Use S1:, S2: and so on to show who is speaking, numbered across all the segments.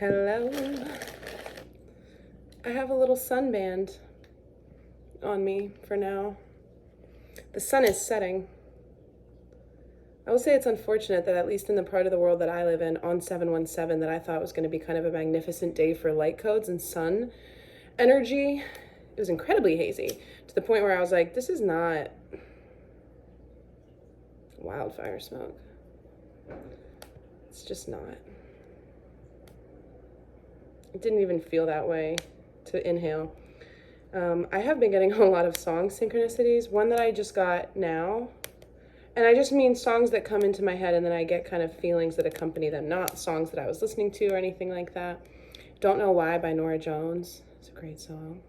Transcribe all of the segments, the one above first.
S1: Hello. I have a little sunband on me for now. The sun is setting. I will say it's unfortunate that at least in the part of the world that I live in on 717 that I thought was going to be kind of a magnificent day for light codes and sun energy, it was incredibly hazy to the point where I was like, this is not wildfire smoke. It's just not. It didn't even feel that way to inhale. I have been getting a lot of song synchronicities. One that I just got now, and I just mean songs that come into my head and then I get kind of feelings that accompany them, not songs that I was listening to or anything like that. Don't Know Why by Norah Jones. It's a great song.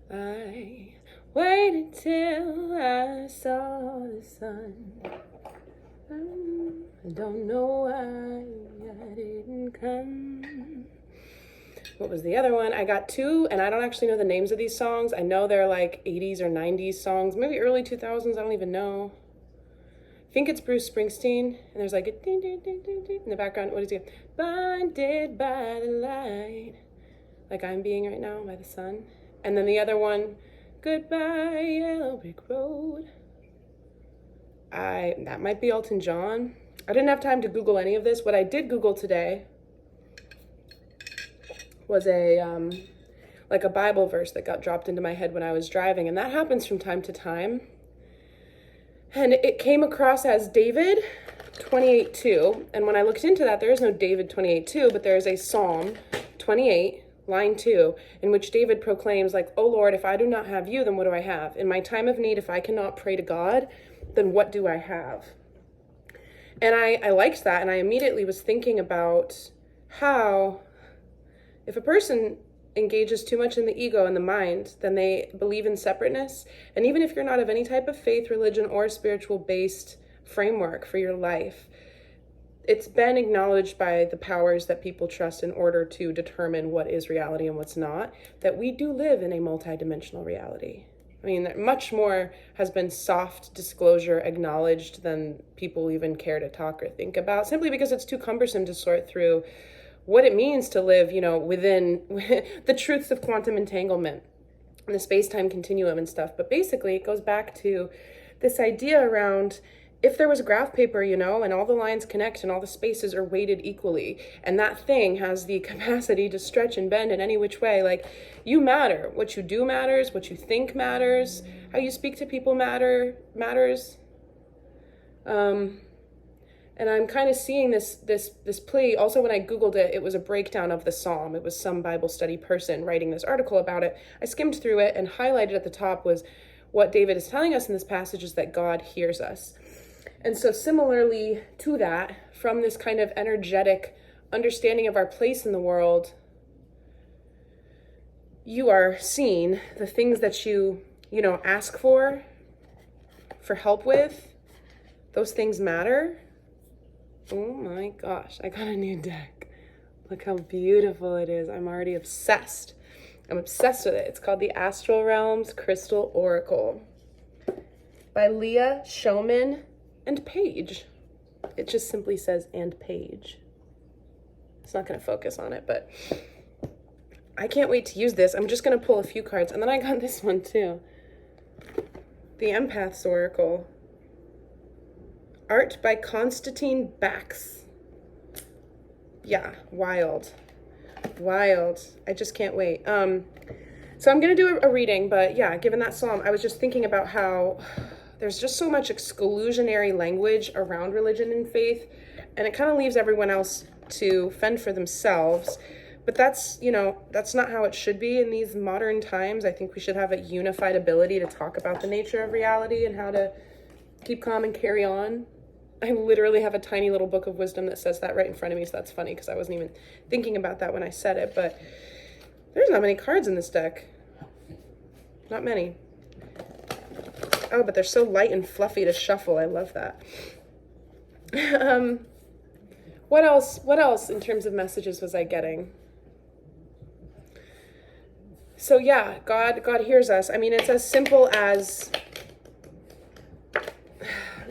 S1: I waited till I saw the sun. I don't know why I didn't come. What was the other one? I got two, and I don't actually know the names of these songs. I know they're like 80s or 90s songs, maybe early 2000s, I don't even know. I think it's Bruce Springsteen, and there's like a ding, ding, ding, ding, ding in the background. What is it? Blinded by the light, like I'm being right now by the sun. And then the other one, Goodbye Yellow Brick Road. That might be Elton John. I didn't have time to Google any of this. What I did Google today was like a Bible verse that got dropped into my head when I was driving, and that happens from time to time. And it came across as David 28:2, and when I looked into that, there is no David 28:2, but there is a Psalm 28, line 2, in which David proclaims, like, "Oh Lord, if I do not have you, then what do I have? In my time of need, if I cannot pray to God, then what do I have?" And I liked that, and I immediately was thinking about how if a person engages too much in the ego and the mind, then they believe in separateness. And even if you're not of any type of faith, religion, or spiritual-based framework for your life, it's been acknowledged by the powers that people trust in order to determine what is reality and what's not, that we do live in a multidimensional reality. I mean, much more has been soft disclosure acknowledged than people even care to talk or think about, simply because it's too cumbersome to sort through what it means to live, within the truths of quantum entanglement and the space-time continuum and stuff. But basically, it goes back to this idea around if there was graph paper, and all the lines connect and all the spaces are weighted equally, and that thing has the capacity to stretch and bend in any which way, like, you matter. What you do matters, what you think matters, how you speak to people matters. And I'm kind of seeing this plea. Also, when I Googled it, it was a breakdown of the Psalm. It was some Bible study person writing this article about it. I skimmed through it, and highlighted at the top was what David is telling us in this passage is that God hears us. And so similarly to that, from this kind of energetic understanding of our place in the world, you are seen. The things that you ask for help with, those things matter. Oh my gosh, I got a new deck. Look how beautiful it is. I'm already obsessed. I'm obsessed with it. It's called the Astral Realms Crystal Oracle by Leah Showman and Page. It just simply says "and Page." It's not going to focus on it, but I can't wait to use this. I'm just going to pull a few cards, and then I got this one too. The Empath's Oracle. Art by Constantine Bax. Yeah, wild. I just can't wait. So I'm going to do a reading, but yeah, given that psalm, I was just thinking about how there's just so much exclusionary language around religion and faith, and it kind of leaves everyone else to fend for themselves. But that's not how it should be in these modern times. I think we should have a unified ability to talk about the nature of reality and how to keep calm and carry on. I literally have a tiny little book of wisdom that says that right in front of me, so that's funny because I wasn't even thinking about that when I said it, but there's not many cards in this deck. Not many. Oh, but they're so light and fluffy to shuffle. I love that. What else in terms of messages was I getting? So yeah, God hears us. I mean, it's as simple as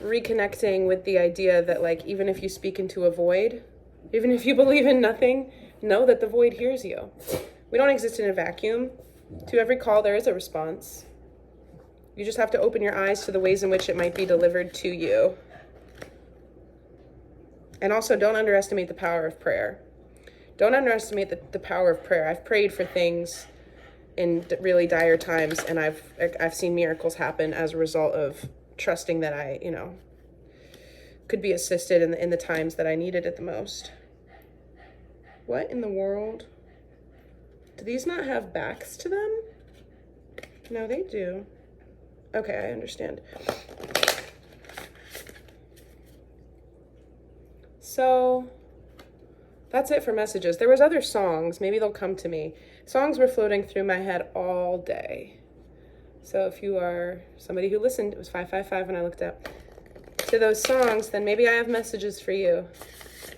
S1: reconnecting with the idea that, like, even if you speak into a void, even if you believe in nothing, know that the void hears you. We don't exist in a vacuum. To every call, there is a response. You just have to open your eyes to the ways in which it might be delivered to you. And also, don't underestimate the power of prayer. Don't underestimate the power of prayer. I've prayed for things in really dire times, and I've seen miracles happen as a result of trusting that I, could be assisted in the times that I needed it the most. What in the world? Do these not have backs to them? No, they do. Okay, I understand. So that's it for messages. There was other songs. Maybe they'll come to me. Songs were floating through my head all day. So if you are somebody who listened, it was 555 when I looked up, to those songs, then maybe I have messages for you.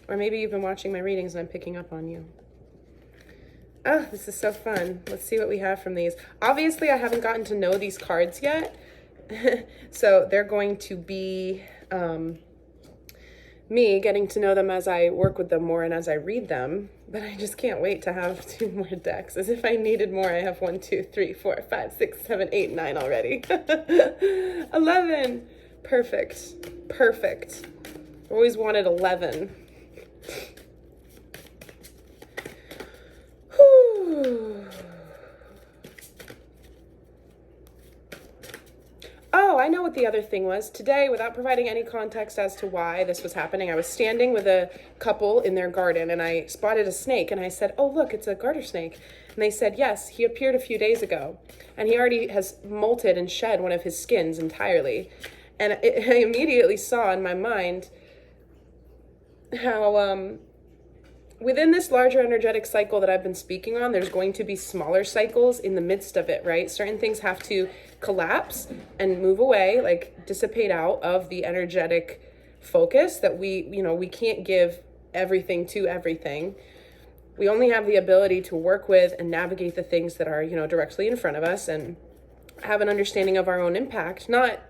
S1: Or maybe you've been watching my readings and I'm picking up on you. Oh, this is so fun. Let's see what we have from these. Obviously, I haven't gotten to know these cards yet. So they're going to be me getting to know them as I work with them more and as I read them. But I just can't wait to have 2 more decks. As if I needed more. I have 1, 2, 3, 4, 5, 6, 7, 8, 9 already. 11. Perfect. Perfect. Always wanted 11. Whew. Oh, I know what the other thing was. Today, without providing any context as to why this was happening, I was standing with a couple in their garden and I spotted a snake and I said, "Oh, look, it's a garter snake." And they said, "Yes, he appeared a few days ago and he already has molted and shed one of his skins entirely." And I immediately saw in my mind how within this larger energetic cycle that I've been speaking on, there's going to be smaller cycles in the midst of it, right? Certain things have to collapse and move away, like dissipate out of the energetic focus that we can't give everything to everything. We only have the ability to work with and navigate the things that are, directly in front of us and have an understanding of our own impact, not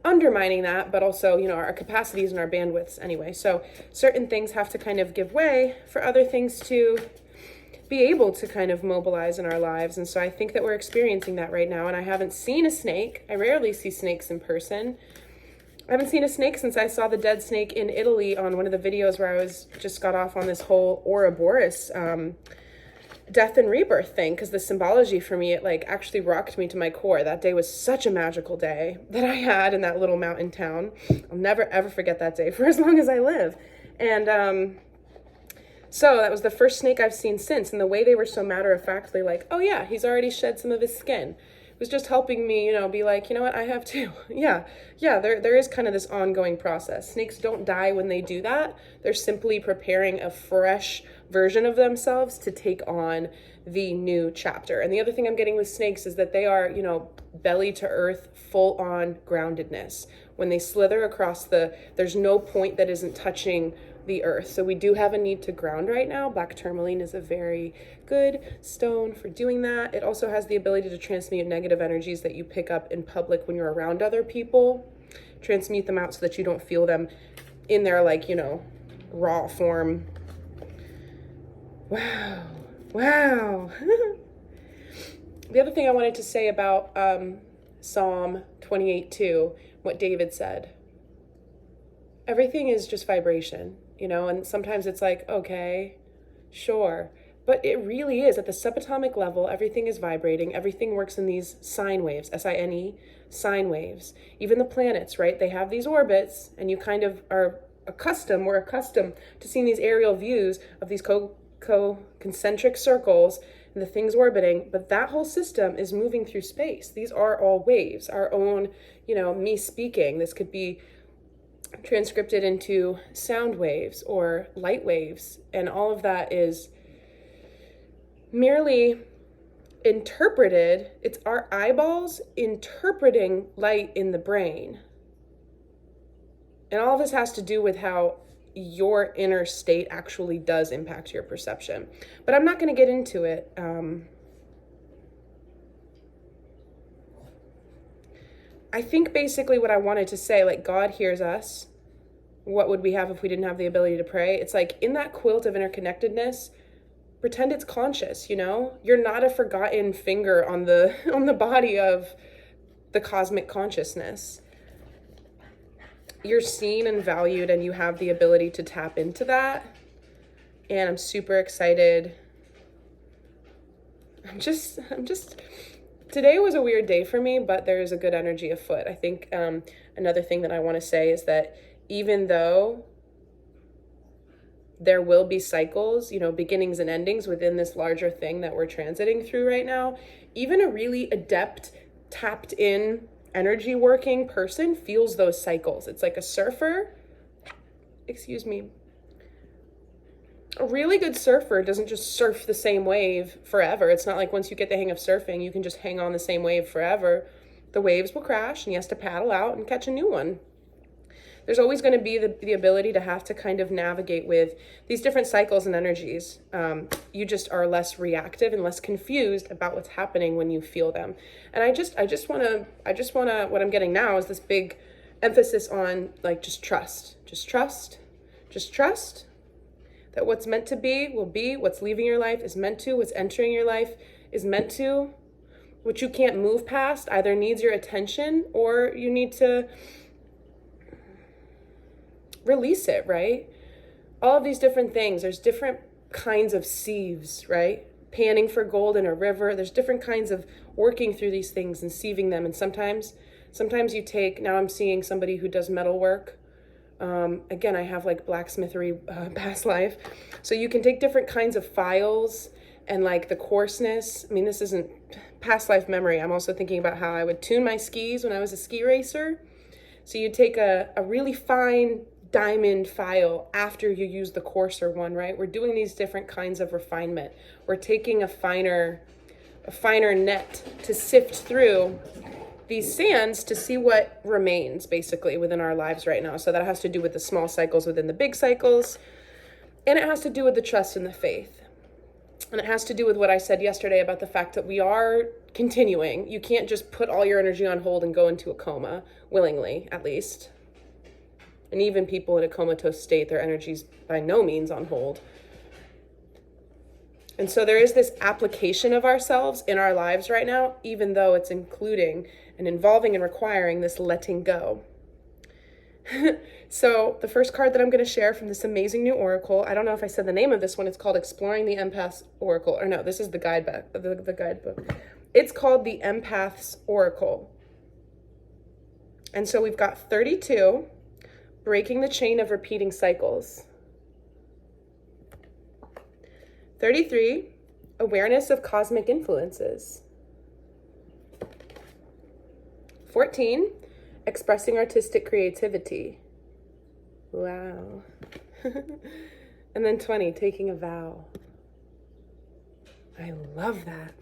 S1: undermining that, but also, our capacities and our bandwidths anyway. So certain things have to kind of give way for other things to be able to kind of mobilize in our lives. And so I think that we're experiencing that right now. And I haven't seen a snake. I rarely see snakes in person. I haven't seen a snake since I saw the dead snake in Italy on one of the videos where I just got off on this whole Ouroboros death and rebirth thing, because the symbology for me, it actually rocked me to my core. That day was such a magical day that I had in that little mountain town. I'll never ever forget that day for as long as I live. And so that was the first snake I've seen since, and the way they were so matter-of-factly like, "Oh yeah, he's already shed some of his skin," it was just helping me, be like, you know what, I have too. Yeah, there is kind of this ongoing process. Snakes don't die when they do that. They're simply preparing a fresh version of themselves to take on the new chapter. And the other thing I'm getting with snakes is that they are, belly to earth, full on groundedness. When they slither across there's no point that isn't touching the earth. So we do have a need to ground right now. Black tourmaline is a very good stone for doing that. It also has the ability to transmute negative energies that you pick up in public when you're around other people. Transmute them out so that you don't feel them in their raw form. Wow. The other thing I wanted to say about Psalm 28:2, what David said. Everything is just vibration, and sometimes it's like, okay, sure. But it really is. At the subatomic level, everything is vibrating. Everything works in these sine waves, SINE, sine waves. Even the planets, right? They have these orbits, and you kind of we're accustomed to seeing these aerial views of these concentric circles and the things orbiting, but that whole system is moving through space. These are all waves. Our own, me speaking, this could be transcribed into sound waves or light waves, and all of that is merely interpreted. It's our eyeballs interpreting light in the brain. And all of this has to do with how your inner state actually does impact your perception. But I'm not going to get into it. I think basically what I wanted to say, like, God hears us. What would we have if we didn't have the ability to pray? It's like in that quilt of interconnectedness, pretend it's conscious, you know? You're not a forgotten finger on the on the body of the cosmic consciousness. You're seen and valued, and you have the ability to tap into that. And I'm super excited. I'm just today was a weird day for me, but there's a good energy afoot. I think another thing that I want to say is that even though there will be cycles, you know, beginnings and endings within this larger thing that we're transiting through right now, even a really adept, tapped in, energy working person feels those cycles. It's like a surfer, a really good surfer doesn't just surf the same wave forever. It's not like once you get the hang of surfing, you can just hang on the same wave forever. The waves will crash and he has to paddle out and catch a new one. There's always going to be the ability to have to kind of navigate with these different cycles and energies. You just are less reactive and less confused about what's happening when you feel them. And I just want to, what I'm getting now is this big emphasis on like, just trust that what's meant to be will be, what's leaving your life is meant to, what's entering your life is meant to. What you can't move past either needs your attention or you need to release it, right? All of these different things. There's different kinds of sieves, right? Panning for gold in a river. There's different kinds of working through these things and sieving them. And sometimes you take, now I'm seeing somebody who does metal work. Again, I have like blacksmithery past life. So you can take different kinds of files and like the coarseness. I mean, this isn't past life memory. I'm also thinking about how I would tune my skis when I was a ski racer. So you take a really fine diamond file after you use the coarser one, right? We're doing these different kinds of refinement. We're taking a finer net to sift through these sands to see what remains basically within our lives right now. So that has to do with the small cycles within the big cycles. And it has to do with the trust and the faith. And it has to do with what I said yesterday about the fact that we are continuing. You can't just put all your energy on hold and go into a coma, willingly, at least. And even people in a comatose state, their energy's by no means on hold. And so there is this application of ourselves in our lives right now, even though it's including and involving and requiring this letting go. So the first card that I'm going to share from this amazing new oracle, I don't know if I said the name of this one. It's called Exploring the Empath's Oracle. Or no, this is the guidebook. The guidebook. It's called the Empath's Oracle. And so we've got 32, breaking the chain of repeating cycles. 33, awareness of cosmic influences. 14, expressing artistic creativity. Wow. And then 20, taking a vow. I love that.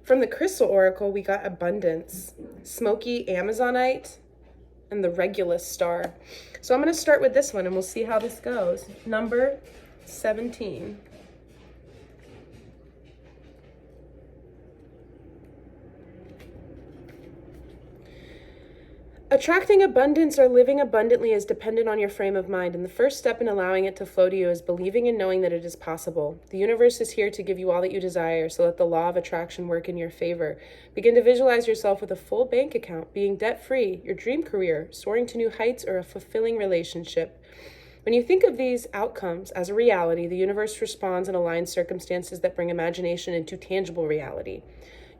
S1: From the Crystal Oracle, we got abundance, smoky Amazonite, and the Regulus star. So I'm going to start with this one and we'll see how this goes. Number 17. Attracting abundance or living abundantly is dependent on your frame of mind, and the first step in allowing it to flow to you is believing and knowing that it is possible. The universe is here to give you all that you desire, so let the law of attraction work in your favor. Begin to visualize yourself with a full bank account, being debt-free, your dream career, soaring to new heights, or a fulfilling relationship. When you think of these outcomes as a reality, the universe responds and aligns circumstances that bring imagination into tangible reality.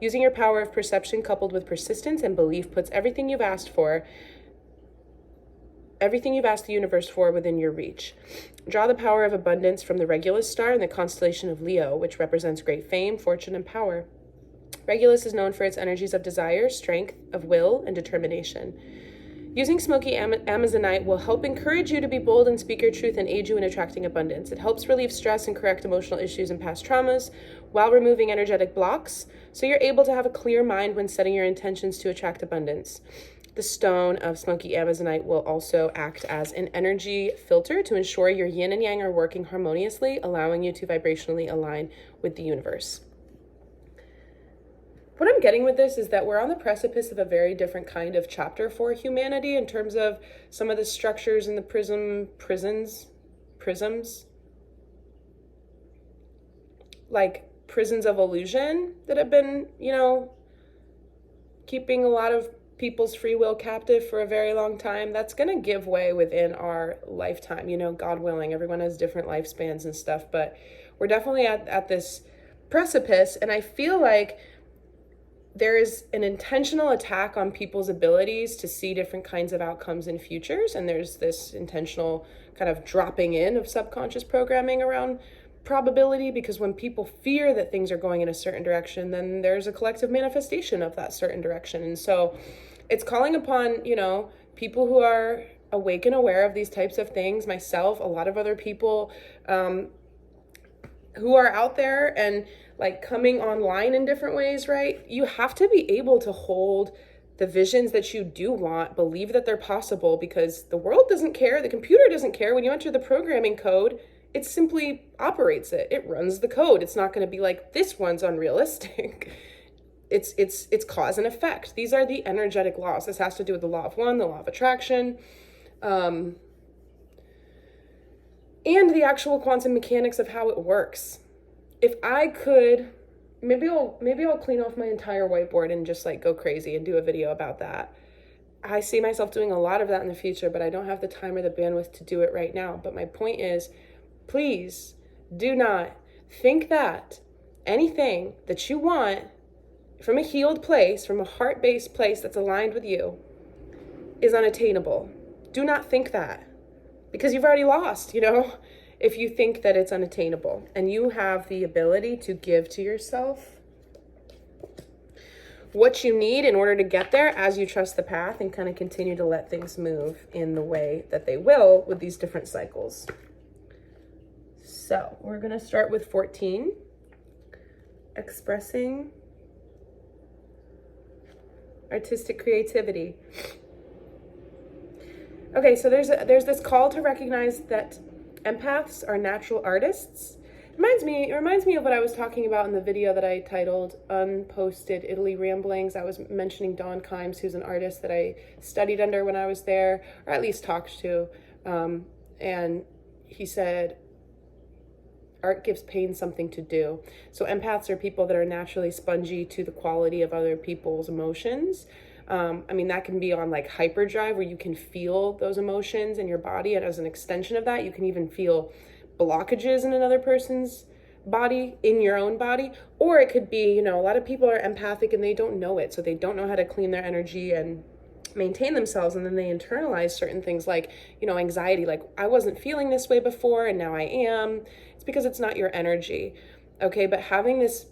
S1: Using your power of perception coupled with persistence and belief puts everything you've asked the universe for within your reach. Draw the power of abundance from the Regulus star and the constellation of Leo, which represents great fame, fortune, and power. Regulus is known for its energies of desire, strength, of will, and determination. Using smoky Amazonite will help encourage you to be bold and speak your truth and aid you in attracting abundance. It helps relieve stress and correct emotional issues and past traumas while removing energetic blocks, so you're able to have a clear mind when setting your intentions to attract abundance. The stone of smoky Amazonite will also act as an energy filter to ensure your yin and yang are working harmoniously, allowing you to vibrationally align with the universe. What I'm getting with this is that we're on the precipice of a very different kind of chapter for humanity in terms of some of the structures in the prisms, like prisons of illusion that have been, keeping a lot of people's free will captive for a very long time. That's going to give way within our lifetime, God willing. Everyone has different lifespans and stuff, but we're definitely at this precipice. And I feel like there is an intentional attack on people's abilities to see different kinds of outcomes in futures. And there's this intentional kind of dropping in of subconscious programming around probability, because when people fear that things are going in a certain direction, then there's a collective manifestation of that certain direction. And so it's calling upon, people who are awake and aware of these types of things, myself, a lot of other people who are out there and like coming online in different ways, right? You have to be able to hold the visions that you do want, believe that they're possible, because the world doesn't care. The computer doesn't care. When you enter the programming code, it simply operates it. It runs the code. It's not going to be like, this one's unrealistic. It's cause and effect. These are the energetic laws. This has to do with the law of one, the law of attraction, and the actual quantum mechanics of how it works. If I could, maybe I'll clean off my entire whiteboard and just like go crazy and do a video about that. I see myself doing a lot of that in the future, but I don't have the time or the bandwidth to do it right now. But my point is, please do not think that anything that you want from a healed place, from a heart-based place that's aligned with you, is unattainable. Do not think that, because you've already lost, if you think that it's unattainable. And you have the ability to give to yourself what you need in order to get there as you trust the path and kind of continue to let things move in the way that they will with these different cycles. So we're going to start with 14, expressing artistic creativity. Okay, so there's this call to recognize that empaths are natural artists. It reminds me of what I was talking about in the video that I titled Unposted Italy Ramblings. I was mentioning Don Kimes, who's an artist that I studied under when I was there, or at least talked to. And he said, art gives pain something to do. So empaths are people that are naturally spongy to the quality of other people's emotions. That can be on like hyperdrive, where you can feel those emotions in your body. And as an extension of that, you can even feel blockages in another person's body, in your own body. Or it could be, a lot of people are empathic and they don't know it. So they don't know how to clean their energy and maintain themselves, and then they internalize certain things like, anxiety, like I wasn't feeling this way before and now I am. It's because it's not your energy. Okay, but having this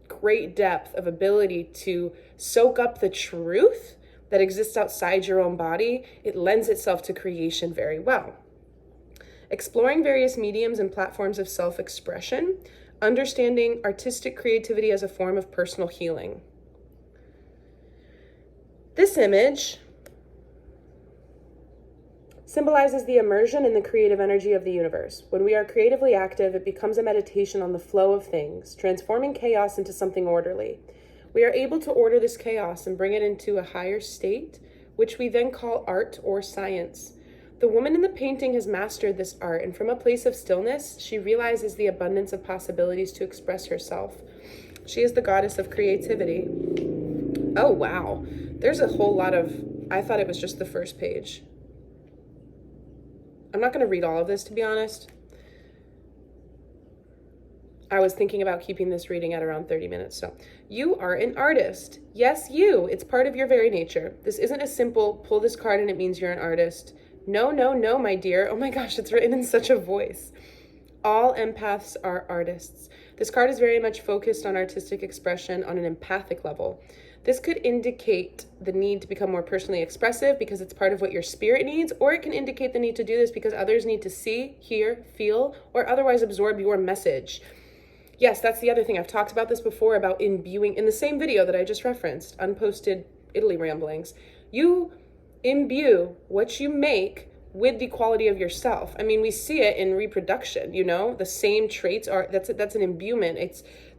S1: great depth of ability to soak up the truth that exists outside your own body, it lends itself to creation very well. Exploring various mediums and platforms of self-expression, understanding artistic creativity as a form of personal healing. This image symbolizes the immersion in the creative energy of the universe. When we are creatively active, it becomes a meditation on the flow of things, transforming chaos into something orderly. We are able to order this chaos and bring it into a higher state, which we then call art or science. The woman in the painting has mastered this art, and from a place of stillness, she realizes the abundance of possibilities to express herself. She is the goddess of creativity. Oh, wow. There's a whole lot of, I thought it was just the first page. I'm not going to read all of this, to be honest. I was thinking about keeping this reading at around 30 minutes. So, you are an artist. Yes, you. It's part of your very nature. This isn't a simple pull this card and it means you're an artist. No, no, no, my dear. Oh my gosh, it's written in such a voice. All empaths are artists. This card is very much focused on artistic expression on an empathic level. This could indicate the need to become more personally expressive because it's part of what your spirit needs, or it can indicate the need to do this because others need to see, hear, feel, or otherwise absorb your message. Yes, that's the other thing. I've talked about this before, about imbuing, in the same video that I just referenced, Unposted Italy Ramblings. You imbue what you make with the quality of yourself. We see it in reproduction, the same traits are, that's an imbuement.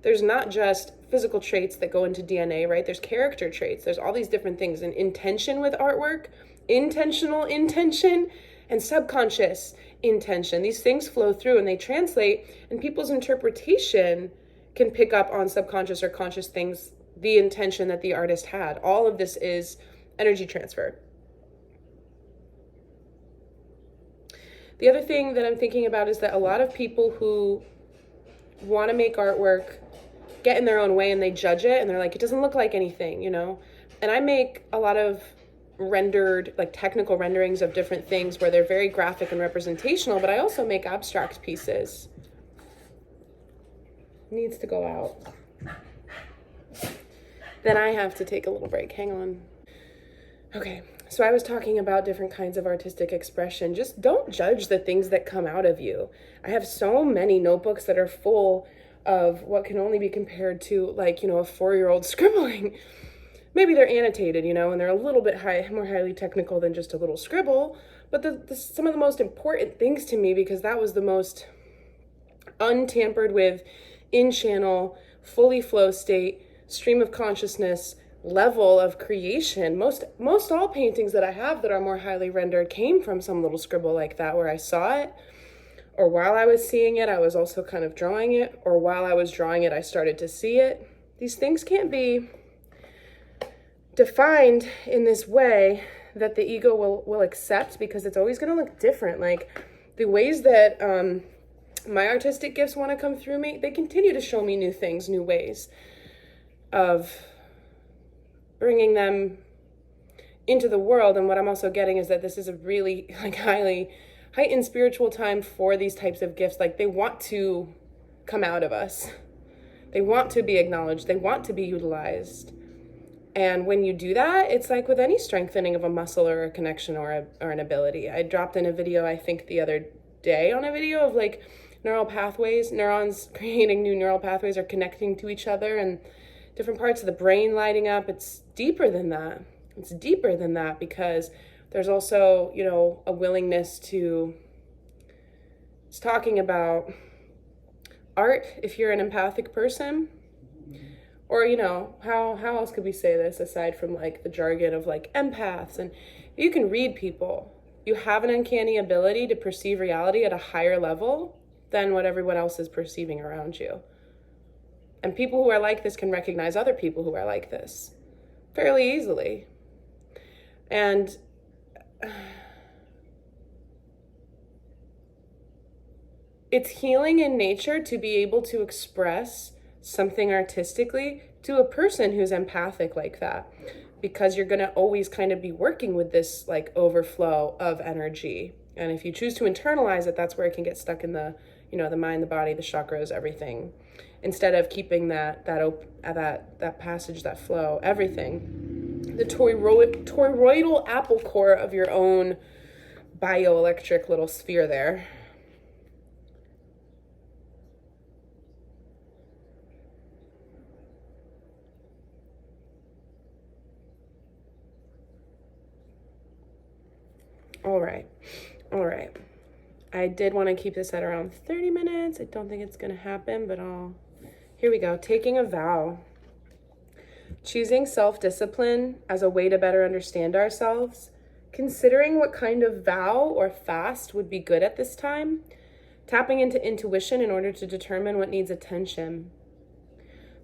S1: there's not just physical traits that go into DNA, right? There's character traits. There's all these different things. And intention with artwork, intentional intention, and subconscious intention. These things flow through and they translate, and people's interpretation can pick up on subconscious or conscious things, the intention that the artist had. All of this is energy transfer. The other thing that I'm thinking about is that a lot of people who want to make artwork get in their own way and they judge it and they're like, it doesn't look like anything, you know? And I make a lot of rendered, like technical renderings of different things where they're very graphic and representational, but I also make abstract pieces. Needs to go out. Then I have to take a little break. Hang on. Okay, so I was talking about different kinds of artistic expression. Just don't judge the things that come out of you. I have so many notebooks that are full of what can only be compared to, like, you know, a 4-year-old scribbling. Maybe they're annotated, you know, and they're a little bit more highly technical than just a little scribble. But some of the most important things to me, because that was the most untampered with, in-channel, fully flow state, stream of consciousness level of creation. Most all paintings that I have that are more highly rendered came from some little scribble like that, where I saw it, or while I was seeing it, I was also kind of drawing it, or while I was drawing it, I started to see it. These things can't be defined in this way that the ego will accept, because it's always going to look different. Like the ways that my artistic gifts want to come through me, they continue to show me new things, new ways of bringing them into the world. And what I'm also getting is that this is a really like highly heightened spiritual time for these types of gifts. Like they want to come out of us. They want to be acknowledged. They want to be utilized. And when you do that, it's like with any strengthening of a muscle or a connection or an ability. I dropped in a video, I think the other day, on a video of like neural pathways, neurons creating new neural pathways or connecting to each other, and different parts of the brain lighting up. It's deeper than that. It's deeper than that, because there's also, you know, a willingness to, it's talking about art if you're an empathic person. Or, you know, how else could we say this aside from like the jargon of like empaths? And you can read people. You have an uncanny ability to perceive reality at a higher level than what everyone else is perceiving around you. And people who are like this can recognize other people who are like this fairly easily. And it's healing in nature to be able to express something artistically to a person who's empathic like that, because you're going to always kind of be working with this like overflow of energy. And if you choose to internalize it, that's where it can get stuck in the, you know, the mind, the body, the chakras, everything, instead of keeping that passage, that flow, everything, the toroidal apple core of your own bioelectric little sphere there. All right. I did want to keep this at around 30 minutes. I don't think it's going to happen, but here we go. Taking a vow. Choosing self-discipline as a way to better understand ourselves. Considering what kind of vow or fast would be good at this time. Tapping into intuition in order to determine what needs attention.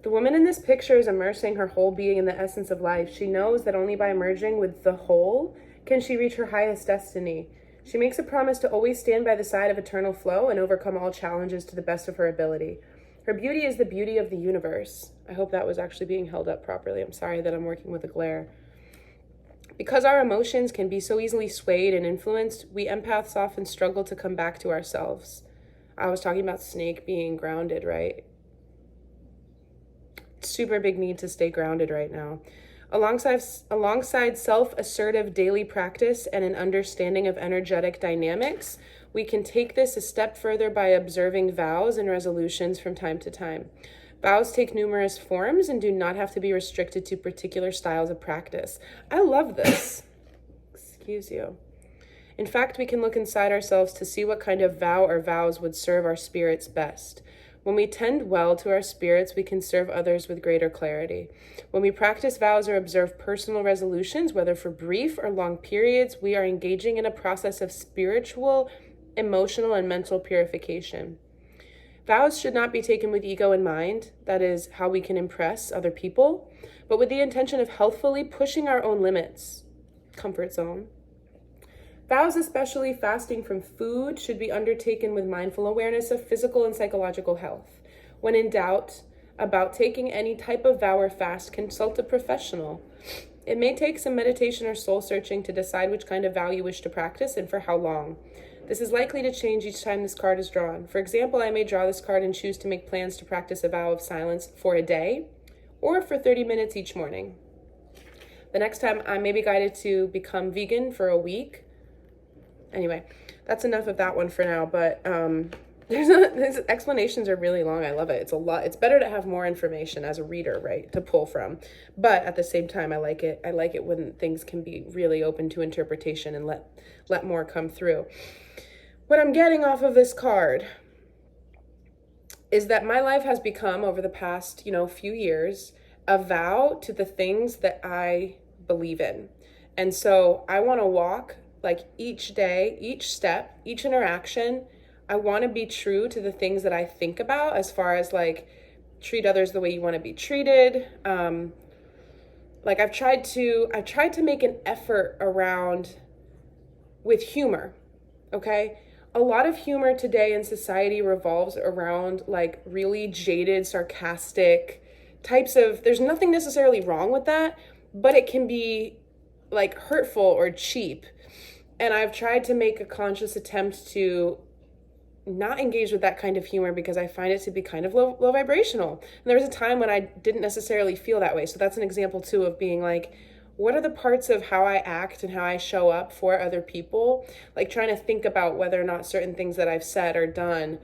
S1: The woman in this picture is immersing her whole being in the essence of life. She knows that only by merging with the whole can she reach her highest destiny. She makes a promise to always stand by the side of eternal flow and overcome all challenges to the best of her ability. Her beauty is the beauty of the universe. I hope that was actually being held up properly. I'm sorry that I'm working with a glare. Because our emotions can be so easily swayed and influenced, we empaths often struggle to come back to ourselves. I was talking about Snake being grounded, right? Super big need to stay grounded right now. Alongside self-assertive daily practice and an understanding of energetic dynamics, we can take this a step further by observing vows and resolutions from time to time. Vows take numerous forms and do not have to be restricted to particular styles of practice. I love this. Excuse you. In fact, we can look inside ourselves to see what kind of vow or vows would serve our spirits best. When we tend well to our spirits, we can serve others with greater clarity. When we practice vows or observe personal resolutions, whether for brief or long periods, we are engaging in a process of spiritual, emotional, and mental purification. Vows should not be taken with ego in mind, that is, how we can impress other people, but with the intention of healthfully pushing our own limits, comfort zone. Vows, especially fasting from food, should be undertaken with mindful awareness of physical and psychological health. When in doubt about taking any type of vow or fast, consult a professional. It may take some meditation or soul searching to decide which kind of vow you wish to practice and for how long. This is likely to change each time this card is drawn. For example, I may draw this card and choose to make plans to practice a vow of silence for a day or for 30 minutes each morning. The next time I may be guided to become vegan for a week. Anyway, that's enough of that one for now, but these explanations are really long. I love it. It's a lot. It's better to have more information as a reader, right, to pull from. But at the same time, I like it. I like it when things can be really open to interpretation and let more come through. What I'm getting off of this card is that my life has become, over the past, few years, a vow to the things that I believe in. And so I want to walk like each day, each step, each interaction. I want to be true to the things that I think about, as far as like treat others the way you want to be treated. Like I've tried to make an effort around with humor. Okay. A lot of humor today in society revolves around like really jaded, sarcastic types of, there's nothing necessarily wrong with that, but it can be like hurtful or cheap. And I've tried to make a conscious attempt to not engage with that kind of humor because I find it to be kind of low vibrational. And there was a time when I didn't necessarily feel that way. So that's an example too of being like, what are the parts of how I act and how I show up for other people? Like trying to think about whether or not certain things that I've said or done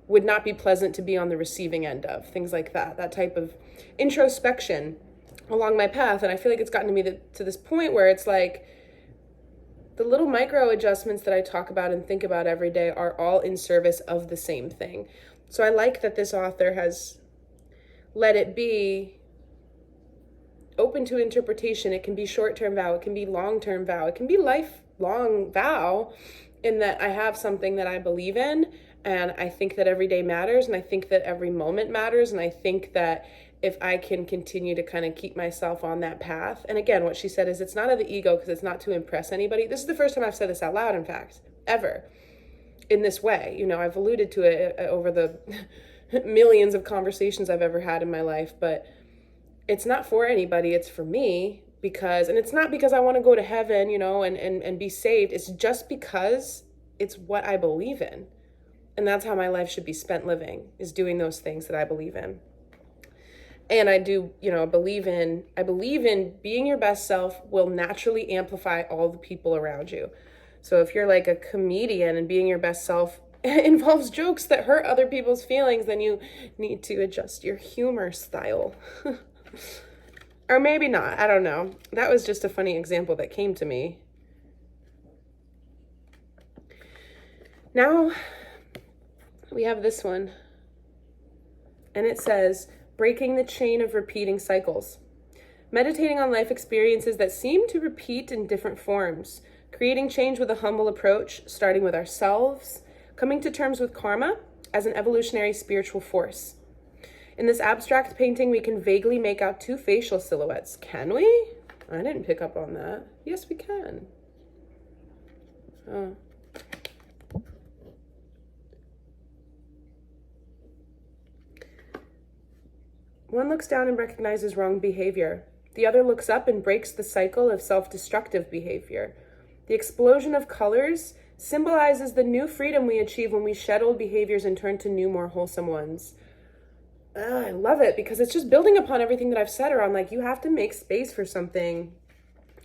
S1: would not be pleasant to be on the receiving end of. Things like that type of introspection along my path. And I feel like it's gotten to me to this point where it's like, the little micro adjustments that I talk about and think about every day are all in service of the same thing. So I like that this author has let it be open to interpretation. It can be short-term vow, it can be long-term vow, it can be lifelong vow, in that I have something that I believe in, and I think that every day matters, and I think that every moment matters, and I think that if I can continue to kind of keep myself on that path. And again, what she said is it's not of the ego because it's not to impress anybody. This is the first time I've said this out loud, in fact, ever, in this way. I've alluded to it over the millions of conversations I've ever had in my life, but it's not for anybody. It's for me and it's not because I want to go to heaven, and be saved. It's just because it's what I believe in. And that's how my life should be spent living, is doing those things that I believe in. And I do, I believe in being your best self will naturally amplify all the people around you. So if you're like a comedian and being your best self involves jokes that hurt other people's feelings, then you need to adjust your humor style. Or maybe not, I don't know. That was just a funny example that came to me. Now we have this one. And it says, breaking the chain of repeating cycles. Meditating on life experiences that seem to repeat in different forms. Creating change with a humble approach, starting with ourselves. Coming to terms with karma as an evolutionary spiritual force. In this abstract painting, we can vaguely make out two facial silhouettes. Can we? I didn't pick up on that. Yes, we can. Oh. One looks down and recognizes wrong behavior. The other looks up and breaks the cycle of self-destructive behavior. The explosion of colors symbolizes the new freedom we achieve when we shed old behaviors and turn to new, more wholesome ones. I love it because it's just building upon everything that I've said around, like, you have to make space for something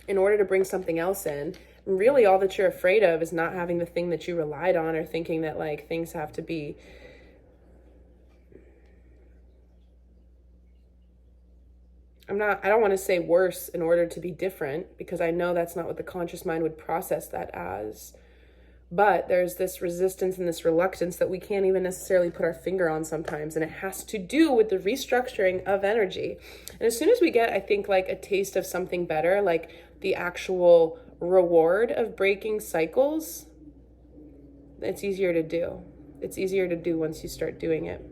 S1: in order to bring something else in. And really, all that you're afraid of is not having the thing that you relied on, or thinking that like things have to be I don't want to say worse in order to be different, because I know that's not what the conscious mind would process that as. But there's this resistance and this reluctance that we can't even necessarily put our finger on sometimes. And it has to do with the restructuring of energy. And as soon as we get, I think, like a taste of something better, like the actual reward of breaking cycles, it's easier to do. It's easier to do once you start doing it.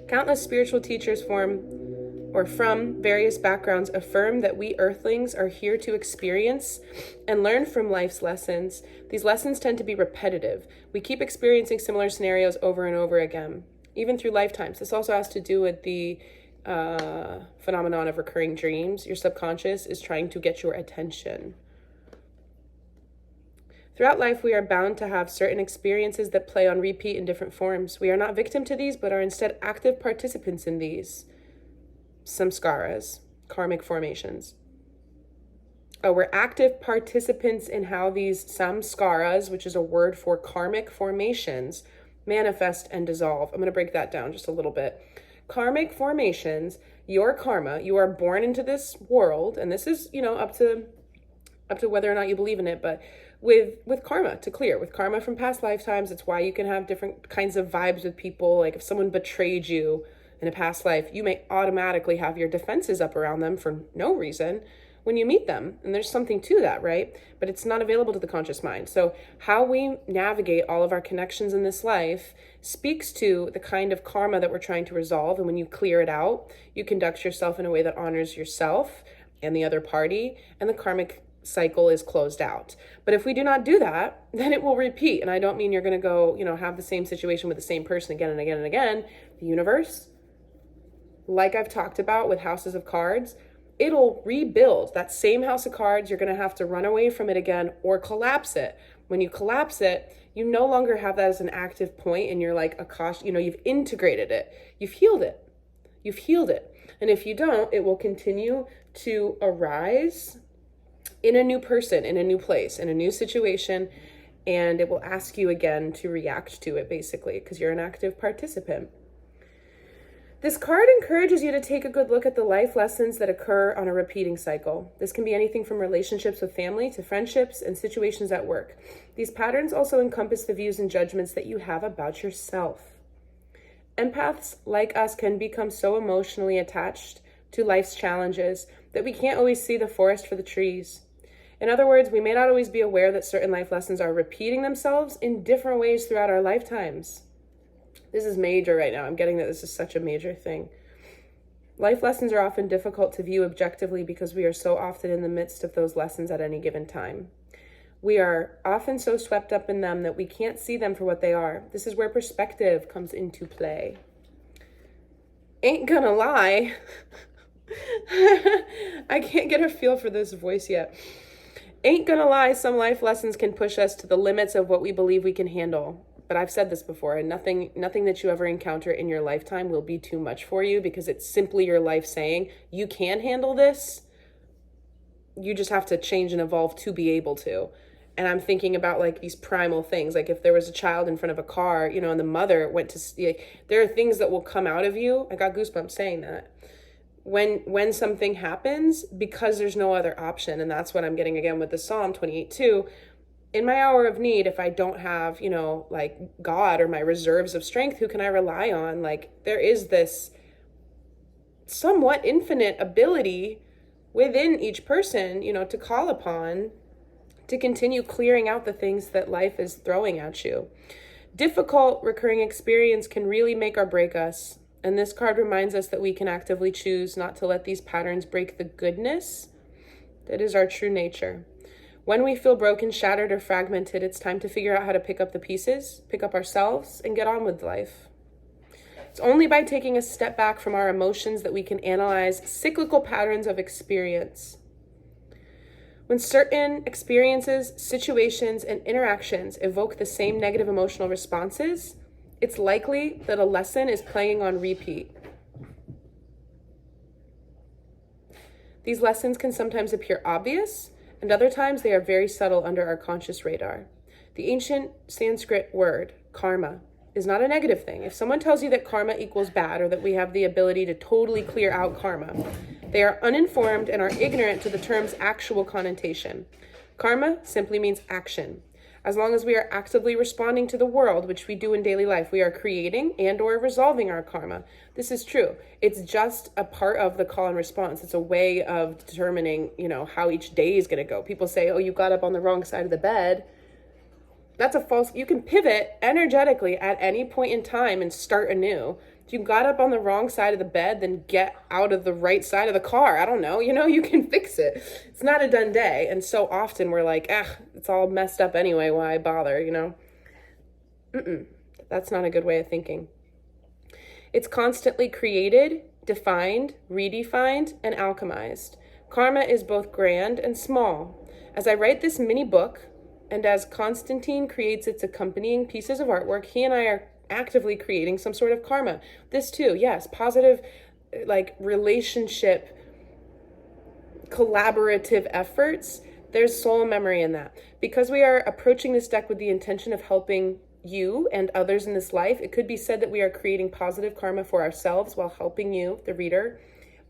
S1: Countless spiritual teachers from various backgrounds affirm that we earthlings are here to experience and learn from life's lessons. These lessons tend to be repetitive. We keep experiencing similar scenarios over and over again, even through lifetimes. This also has to do with the phenomenon of recurring dreams. Your subconscious is trying to get your attention. Throughout life, we are bound to have certain experiences that play on repeat in different forms. We are not victim to these, but are instead active participants in these. Samskaras, karmic formations. We're active participants in how these samskaras, which is a word for karmic formations, manifest and dissolve. I'm going to break that down just a little bit. Karmic formations, your karma, you are born into this world, and this is, up to whether or not you believe in it, but with karma to clear, with karma from past lifetimes. It's why you can have different kinds of vibes with people. Like if someone betrayed you in a past life, you may automatically have your defenses up around them for no reason when you meet them. And there's something to that, right? But it's not available to the conscious mind. So how we navigate all of our connections in this life speaks to the kind of karma that we're trying to resolve. And when you clear it out, you conduct yourself in a way that honors yourself and the other party, and the karmic cycle is closed out. But if we do not do that, then it will repeat. And I don't mean you're going to go, have the same situation with the same person again and again and again. The universe, like I've talked about with houses of cards, it'll rebuild that same house of cards. You're going to have to run away from it again or collapse it. When you collapse it, you no longer have that as an active point and you're like a caution, you've integrated it. You've healed it. And if you don't, it will continue to arise in a new person, in a new place, in a new situation, and it will ask you again to react to it, basically, because you're an active participant. This card encourages you to take a good look at the life lessons that occur on a repeating cycle. This can be anything from relationships with family to friendships and situations at work. These patterns also encompass the views and judgments that you have about yourself. Empaths like us can become so emotionally attached to life's challenges that we can't always see the forest for the trees. In other words, we may not always be aware that certain life lessons are repeating themselves in different ways throughout our lifetimes. This is major right now. I'm getting that this is such a major thing. Life lessons are often difficult to view objectively because we are so often in the midst of those lessons at any given time. We are often so swept up in them that we can't see them for what they are. This is where perspective comes into play. Ain't gonna lie. I can't get a feel for this voice yet. Ain't gonna lie, some life lessons can push us to the limits of what we believe we can handle. But I've said this before, and nothing that you ever encounter in your lifetime will be too much for you, because it's simply your life saying, you can handle this. You just have to change and evolve to be able to. And I'm thinking about like these primal things, like if there was a child in front of a car, and the mother went to see, there are things that will come out of you. I got goosebumps saying that. When something happens, because there's no other option. And that's what I'm getting again with the Psalm 28:2. In my hour of need, if I don't have, like God or my reserves of strength, who can I rely on? Like there is this somewhat infinite ability within each person, to call upon to continue clearing out the things that life is throwing at you. Difficult recurring experience can really make or break us. And this card reminds us that we can actively choose not to let these patterns break the goodness that is our true nature. When we feel broken, shattered, or fragmented, it's time to figure out how to pick up the pieces, pick up ourselves, and get on with life. It's only by taking a step back from our emotions that we can analyze cyclical patterns of experience. When certain experiences, situations, and interactions evoke the same negative emotional responses, it's likely that a lesson is playing on repeat. These lessons can sometimes appear obvious, and other times they are very subtle under our conscious radar. The ancient Sanskrit word, karma, is not a negative thing. If someone tells you that karma equals bad, or that we have the ability to totally clear out karma, they are uninformed and are ignorant to the term's actual connotation. Karma simply means action. As long as we are actively responding to the world, which we do in daily life, we are creating and or resolving our karma. This is true. It's just a part of the call and response. It's a way of determining, how each day is going to go. People say, oh, you got up on the wrong side of the bed. That's a false, you can pivot energetically at any point in time and start anew. If you got up on the wrong side of the bed, then get out of the right side of the car. I don't know, you can fix it. It's not a done day. And so often we're like, it's all messed up anyway, why bother, That's not a good way of thinking. It's constantly created, defined, redefined, and alchemized. Karma is both grand and small. As I write this mini book, and as Constantine creates its accompanying pieces of artwork, he and I are actively creating some sort of karma. This too, yes, positive, relationship, collaborative efforts. There's soul memory in that. Because we are approaching this deck with the intention of helping you and others in this life, it could be said that we are creating positive karma for ourselves while helping you, the reader,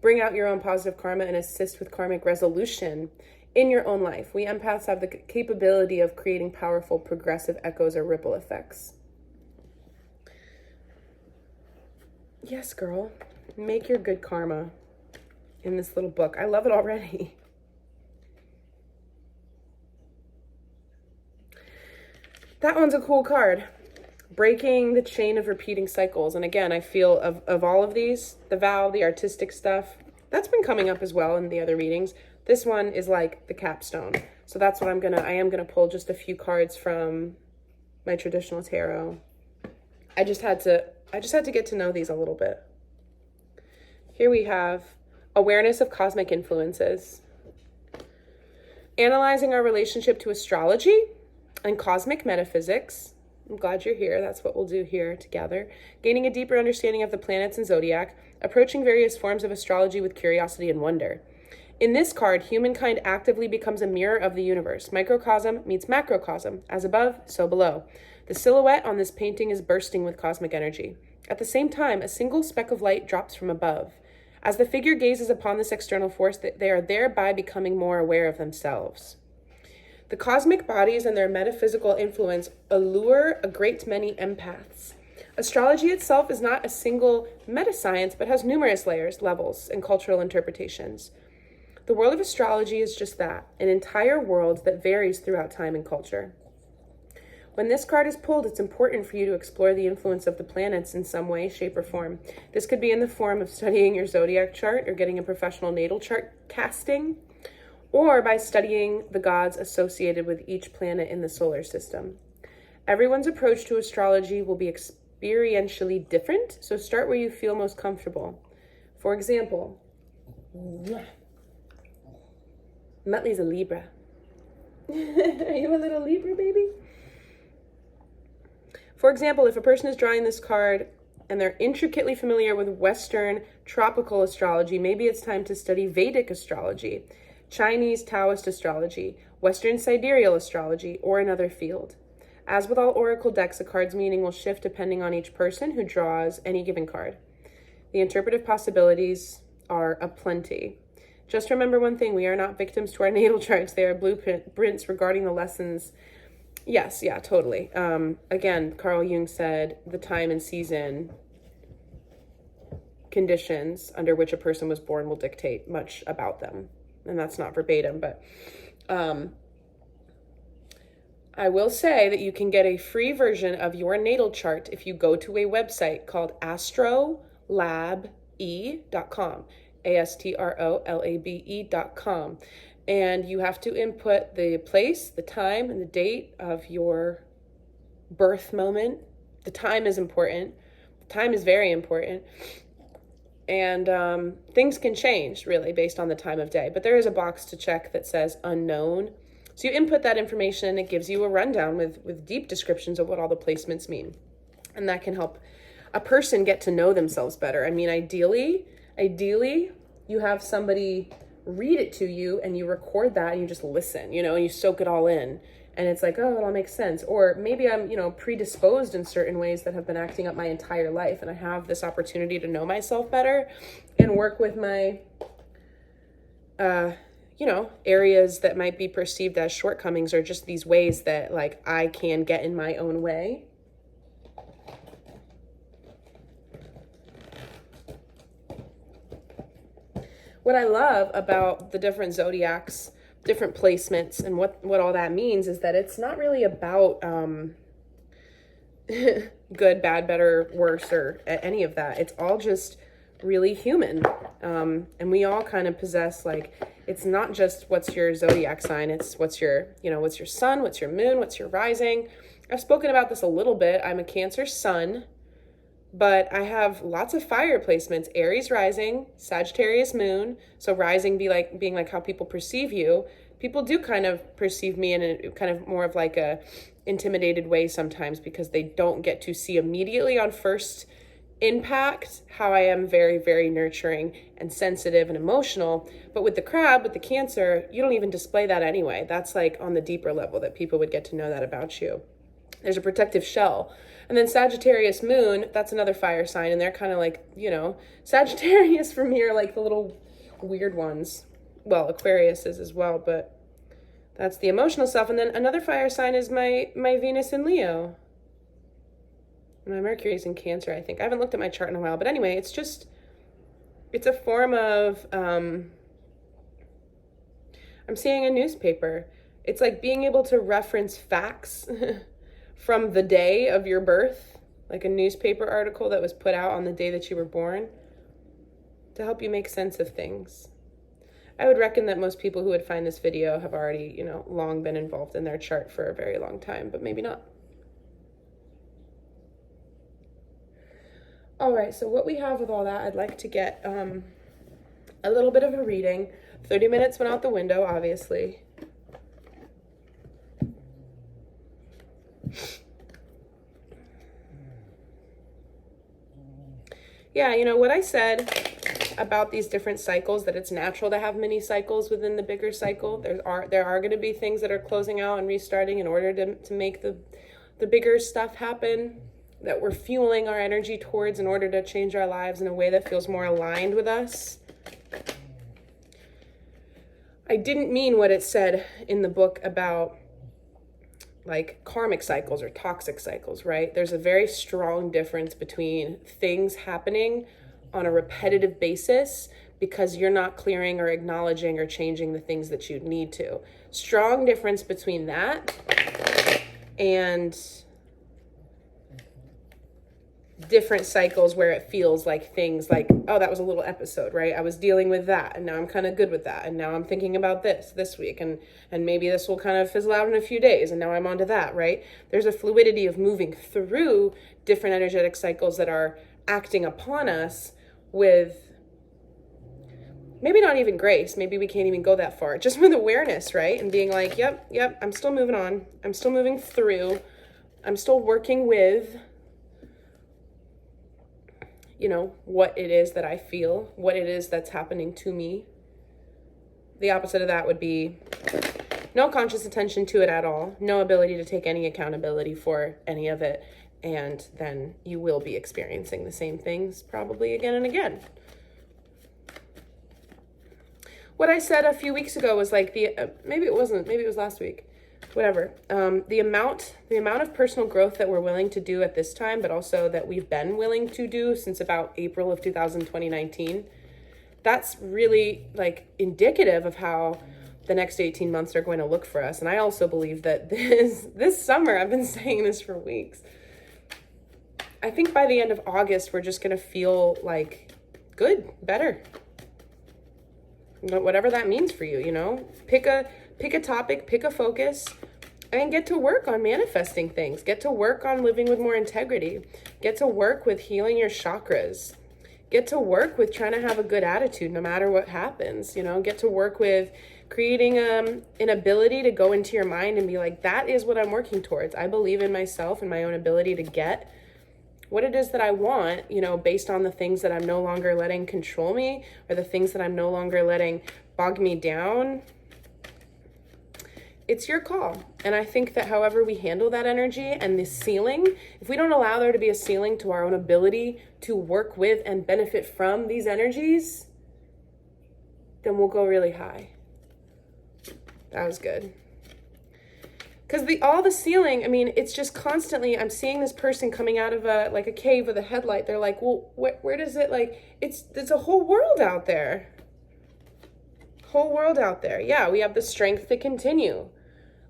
S1: bring out your own positive karma and assist with karmic resolution in your own life. We empaths have the capability of creating powerful progressive echoes or ripple effects. Yes, girl, make your good karma in this little book. I love it already. That one's a cool card. Breaking the chain of repeating cycles. And again, I feel of all of these, the vow, the artistic stuff, that's been coming up as well in the other readings. This one is like the capstone. So that's what I am gonna pull just a few cards from my traditional tarot. I just had to get to know these a little bit. Here we have awareness of cosmic influences. Analyzing our relationship to astrology and cosmic metaphysics. I'm glad you're here. That's what we'll do here together. Gaining a deeper understanding of the planets and zodiac. Approaching various forms of astrology with curiosity and wonder. In this card, humankind actively becomes a mirror of the universe. Microcosm meets macrocosm. As above, so below. The silhouette on this painting is bursting with cosmic energy. At the same time, a single speck of light drops from above. As the figure gazes upon this external force, they are thereby becoming more aware of themselves. The cosmic bodies and their metaphysical influence allure a great many empaths. Astrology itself is not a single meta-science, but has numerous layers, levels, and cultural interpretations. The world of astrology is just that, an entire world that varies throughout time and culture. When this card is pulled, it's important for you to explore the influence of the planets in some way, shape, or form. This could be in the form of studying your zodiac chart or getting a professional natal chart casting, or by studying the gods associated with each planet in the solar system. Everyone's approach to astrology will be experientially different, so start where you feel most comfortable. For example, Muttley's a Libra. Are you a little Libra, baby? For example, if a person is drawing this card and they're intricately familiar with Western tropical astrology, maybe it's time to study Vedic astrology, Chinese Taoist astrology, Western sidereal astrology, or another field. As with all oracle decks, a card's meaning will shift depending on each person who draws any given card. The interpretive possibilities are aplenty. Just remember one thing, we are not victims to our natal charts. They are blueprints regarding the lessons. Yes, yeah, totally. Again, Carl Jung said the time and season conditions under which a person was born will dictate much about them. And that's not verbatim, but I will say that you can get a free version of your natal chart if you go to a website called astrolabe.com, astrolabe.com. And you have to input the place, the time, and the date of your birth moment. The time is important. The time is very important. And things can change, really, based on the time of day. But there is a box to check that says unknown. So you input that information, and it gives you a rundown with deep descriptions of what all the placements mean. And that can help a person get to know themselves better. I mean, ideally, you have somebody read it to you and you record that and you just listen, and you soak it all in. And it's like, oh, it all makes sense. Or maybe I'm, predisposed in certain ways that have been acting up my entire life. And I have this opportunity to know myself better and work with my, areas that might be perceived as shortcomings are just these ways that like I can get in my own way. What I love about the different zodiacs, different placements, and what all that means is that it's not really about good, bad, better, worse, or any of that. It's all just really human. And we all kind of possess, like, it's not just what's your zodiac sign, it's what's your sun, what's your moon, what's your rising. I've spoken about this a little bit. I'm a Cancer sun, but I have lots of fire placements: Aries rising, Sagittarius moon. So rising being like how people perceive you. People do kind of perceive me in a kind of more of like a intimidated way sometimes, because they don't get to see immediately on first impact how I am very, very nurturing and sensitive and emotional. But with the crab, with the Cancer, you don't even display that anyway. That's like on the deeper level that people would get to know that about you. There's a protective shell. And then Sagittarius moon, that's another fire sign. And they're kind of like, Sagittarius for me are like the little weird ones. Well, Aquarius is as well, but that's the emotional self. And then another fire sign is my Venus in Leo. My Mercury's in Cancer, I think. I haven't looked at my chart in a while. But anyway, it's a form of, I'm seeing a newspaper. It's like being able to reference facts from the day of your birth, like a newspaper article that was put out on the day that you were born, to help you make sense of things. I would reckon that most people who would find this video have already, long been involved in their chart for a very long time, but maybe not. All right, so what we have with all that, I'd like to get a little bit of a reading. 30 minutes went out the window, obviously. Yeah, what I said about these different cycles, that it's natural to have mini cycles within the bigger cycle. There are going to be things that are closing out and restarting in order to make the bigger stuff happen, that we're fueling our energy towards in order to change our lives in a way that feels more aligned with us. I didn't mean what it said in the book about like karmic cycles or toxic cycles, right? There's a very strong difference between things happening on a repetitive basis because you're not clearing or acknowledging or changing the things that you need to. Strong difference between that and different cycles where it feels like things like, oh, that was a little episode, right? I was dealing with that and now I'm kind of good with that. And now I'm thinking about this week and maybe this will kind of fizzle out in a few days. And now I'm onto that, right? There's a fluidity of moving through different energetic cycles that are acting upon us with maybe not even grace. Maybe we can't even go that far. Just with awareness, right? And being like, yep, I'm still moving on. I'm still moving through. I'm still working with what it is that I feel, what it is that's happening to me. The opposite of that would be no conscious attention to it at all, no ability to take any accountability for any of it, and then you will be experiencing the same things probably again and again. What I said a few weeks ago was like maybe it was last week. Whatever, the amount of personal growth that we're willing to do at this time, but also that we've been willing to do since about April of 2019, that's really like indicative of how the next 18 months are going to look for us. And I also believe that this summer, I've been saying this for weeks, I think by the end of August, we're just going to feel like good, better. Whatever that means for you, pick a topic, pick a focus, and get to work on manifesting things. Get to work on living with more integrity. Get to work with healing your chakras. Get to work with trying to have a good attitude no matter what happens. Get to work with creating an ability to go into your mind and be like, that is what I'm working towards. I believe in myself and my own ability to get what it is that I want, based on the things that I'm no longer letting control me or the things that I'm no longer letting bog me down. It's your call. And I think that however we handle that energy and the ceiling, if we don't allow there to be a ceiling to our own ability to work with and benefit from these energies, then we'll go really high. That was good. Because all the ceiling, I mean, it's just constantly, I'm seeing this person coming out of a cave with a headlight. They're like, well, where does it, there's a whole world out there. Whole world out there. Yeah, we have the strength to continue.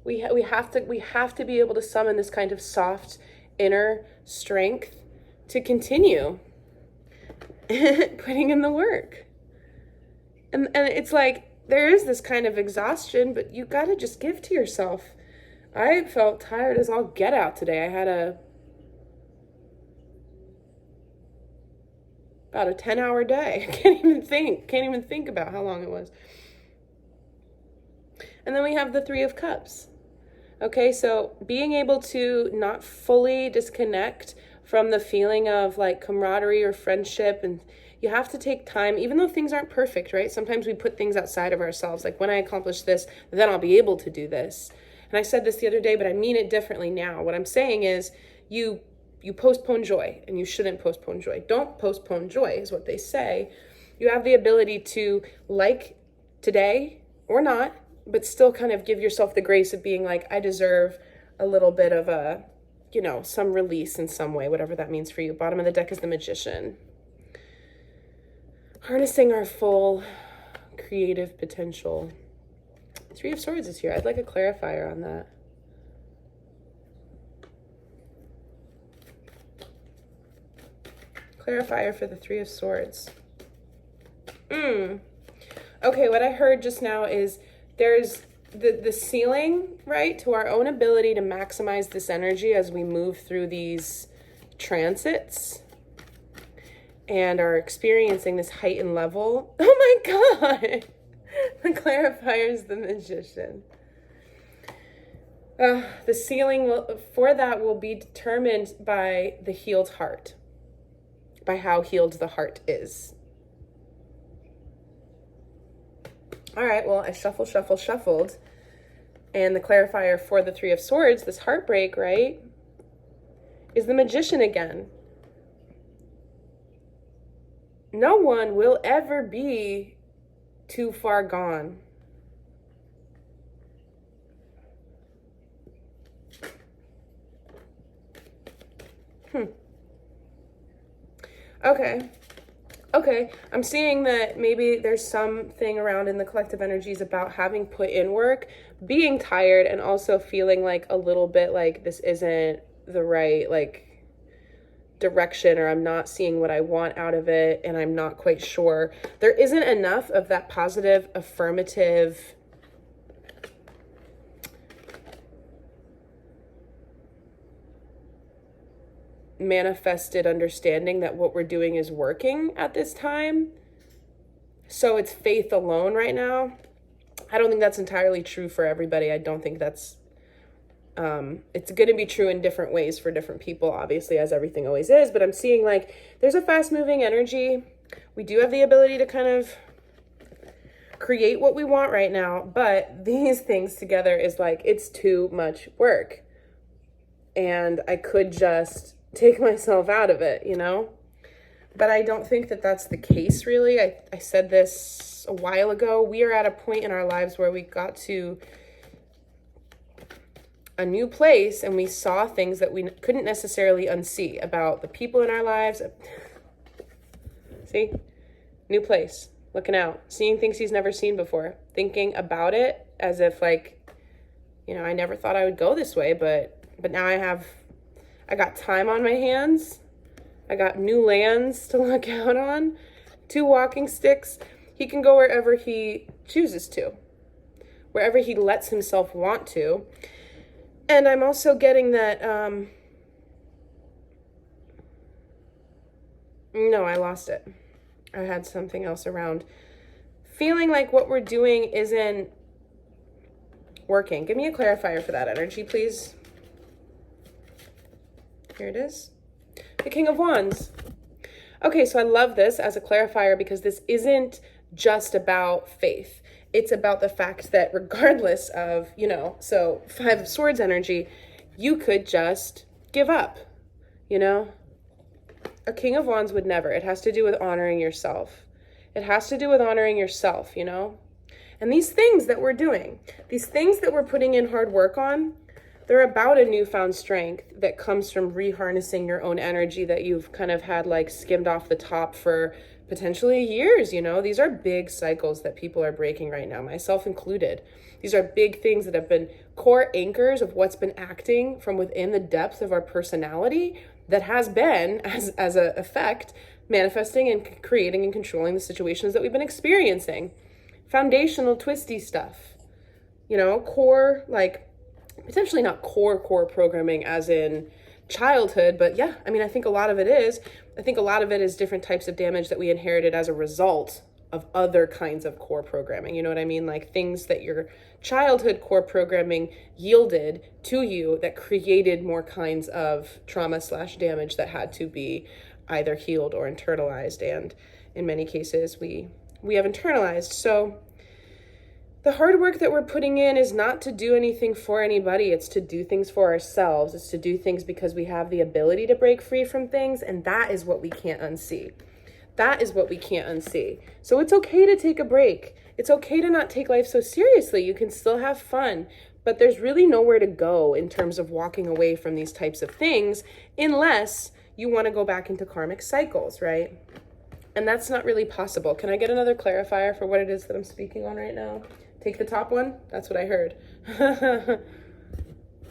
S1: We have to be able to summon this kind of soft inner strength to continue putting in the work. And it's like, there is this kind of exhaustion, but you got to just give to yourself. I felt tired as all get out today. I had about a 10-hour day. I can't even think about how long it was. And then we have the Three of Cups. Okay, so being able to not fully disconnect from the feeling of like camaraderie or friendship, and you have to take time, even though things aren't perfect, right? Sometimes we put things outside of ourselves. Like, when I accomplish this, then I'll be able to do this. And I said this the other day, but I mean it differently now. What I'm saying is you postpone joy, and you shouldn't postpone joy. Don't postpone joy is what they say. You have the ability to like today or not, but still kind of give yourself the grace of being like, I deserve a little bit of some release in some way, whatever that means for you. Bottom of the deck is the Magician. Harnessing our full creative potential. Three of Swords is here. I'd like a clarifier on that. Clarifier for the Three of Swords. Okay, what I heard just now is there's the ceiling, right, to our own ability to maximize this energy as we move through these transits and are experiencing this heightened level. Oh my God! The clarifier is the Magician. The ceiling will be determined by the healed heart, by how healed the heart is. All right, well, I shuffled. And the clarifier for the Three of Swords, this heartbreak, right, is the Magician again. No one will ever be too far gone. Okay, I'm seeing that maybe there's something around in the collective energies about having put in work, being tired, and also feeling like a little bit like this isn't the right direction, or I'm not seeing what I want out of it, and I'm not quite sure. There isn't enough of that positive, affirmative, manifested understanding that what we're doing is working at this time. So it's faith alone right now. I don't think that's entirely true for everybody. I don't think that's it's going to be true in different ways for different people, obviously, as everything always is. But I'm seeing like there's a fast moving energy. We do have the ability to kind of create what we want right now, but these things together is like, it's too much work. And I could just take myself out of it, But I don't think that that's the case, really. I said this a while ago. We are at a point in our lives where we got to a new place, and we saw things that we couldn't necessarily unsee about the people in our lives. See? New place. Looking out. Seeing things he's never seen before. Thinking about it as if I never thought I would go this way, but now I got time on my hands. I got new lands to look out on. 2 walking sticks. He can go wherever he chooses to. Wherever he lets himself want to. And I'm also getting that, no, I lost it. I had something else around. Feeling like what we're doing isn't working. Give me a clarifier for that energy, please. Here it is. The King of Wands. Okay, so I love this as a clarifier because this isn't just about faith. It's about the fact that regardless of, so 5 of Swords energy, you could just give up, A King of Wands would never. It has to do with honoring yourself. It has to do with honoring yourself, And And these things that we're doing, these things that we're putting in hard work on, they're about a newfound strength that comes from reharnessing your own energy that you've kind of had like skimmed off the top for potentially years. These are big cycles that people are breaking right now, myself included. These are big things that have been core anchors of what's been acting from within the depth of our personality that has been, as a effect, manifesting and creating and controlling the situations that we've been experiencing. Foundational twisty stuff, core, like potentially not core programming as in childhood, but yeah, I think a lot of it is. I think a lot of it is different types of damage that we inherited as a result of other kinds of core programming. You know what I mean? Like things that your childhood core programming yielded to you that created more kinds of trauma/damage that had to be either healed or internalized. And in many cases, we have internalized. So the hard work that we're putting in is not to do anything for anybody. It's to do things for ourselves. It's to do things because we have the ability to break free from things. And that is what we can't unsee. That is what we can't unsee. So it's okay to take a break. It's okay to not take life so seriously. You can still have fun. But there's really nowhere to go in terms of walking away from these types of things unless you want to go back into karmic cycles, right? And that's not really possible. Can I get another clarifier for what it is that I'm speaking on right now? Take the top one. That's what I heard.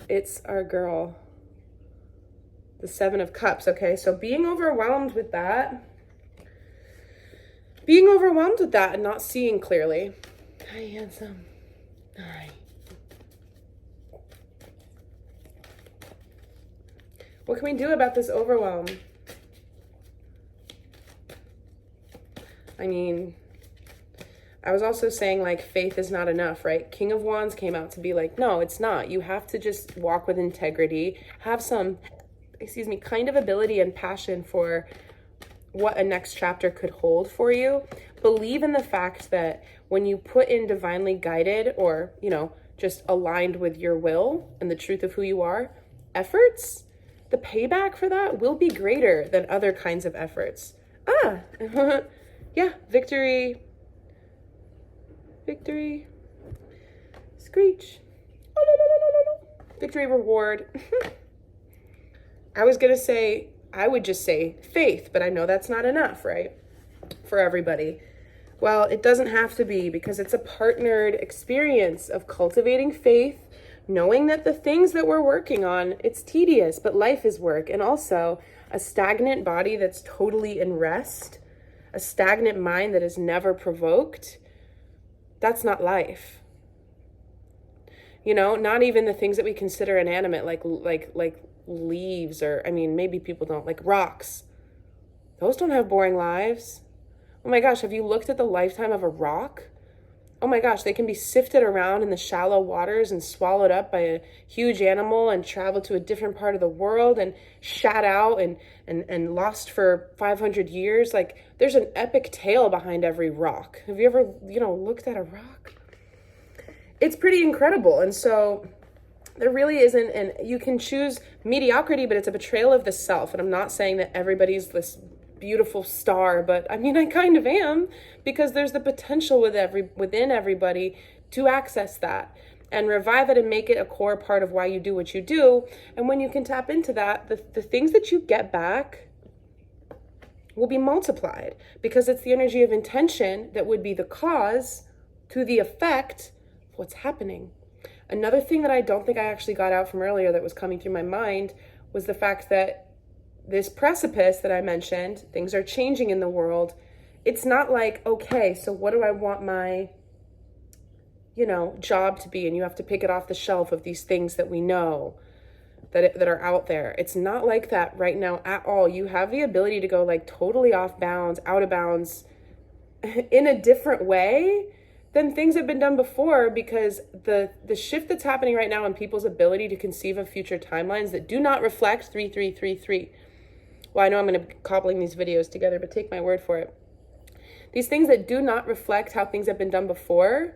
S1: It's our girl. The 7 of Cups. Okay, so being overwhelmed with that and not seeing clearly. Hi, handsome. All right. What can we do about this overwhelm? I was also saying like faith is not enough, right? King of Wands came out to be like, no, it's not. You have to just walk with integrity, have some, kind of ability and passion for what a next chapter could hold for you. Believe in the fact that when you put in divinely guided or, just aligned with your will and the truth of who you are, efforts, the payback for that will be greater than other kinds of efforts. Yeah, victory, screech, victory reward. I would just say faith, but I know that's not enough, right? For everybody. Well, it doesn't have to be, because it's a partnered experience of cultivating faith, knowing that the things that we're working on, it's tedious, but life is work. And also a stagnant body that's totally in rest, a stagnant mind that is never provoked, that's not life. Not even the things that we consider inanimate, like leaves, or maybe people don't, like rocks. Those don't have boring lives. Oh my gosh, have you looked at the lifetime of a rock? Oh my gosh, they can be sifted around in the shallow waters and swallowed up by a huge animal and travel to a different part of the world and shat out and lost for 500 years. Like, there's an epic tale behind every rock. Have you ever, looked at a rock? It's pretty incredible. And so there really isn't, and you can choose mediocrity, but it's a betrayal of the self. And I'm not saying that everybody's this beautiful star, but I kind of am, because there's the potential within everybody to access that and revive it and make it a core part of why you do what you do. And when you can tap into that, the things that you get back will be multiplied, because it's the energy of intention that would be the cause to the effect of what's happening. Another thing that I don't think I actually got out from earlier that was coming through my mind was the fact that this precipice that I mentioned, things are changing in the world. It's not like, okay, so what do I want my, job to be? And you have to pick it off the shelf of these things that we know that are out there. It's not like that right now at all. You have the ability to go like totally off bounds, out of bounds in a different way than things have been done before, because the shift that's happening right now in people's ability to conceive of future timelines that do not reflect 3333. Well, I know I'm going to be cobbling these videos together, but take my word for it. These things that do not reflect how things have been done before,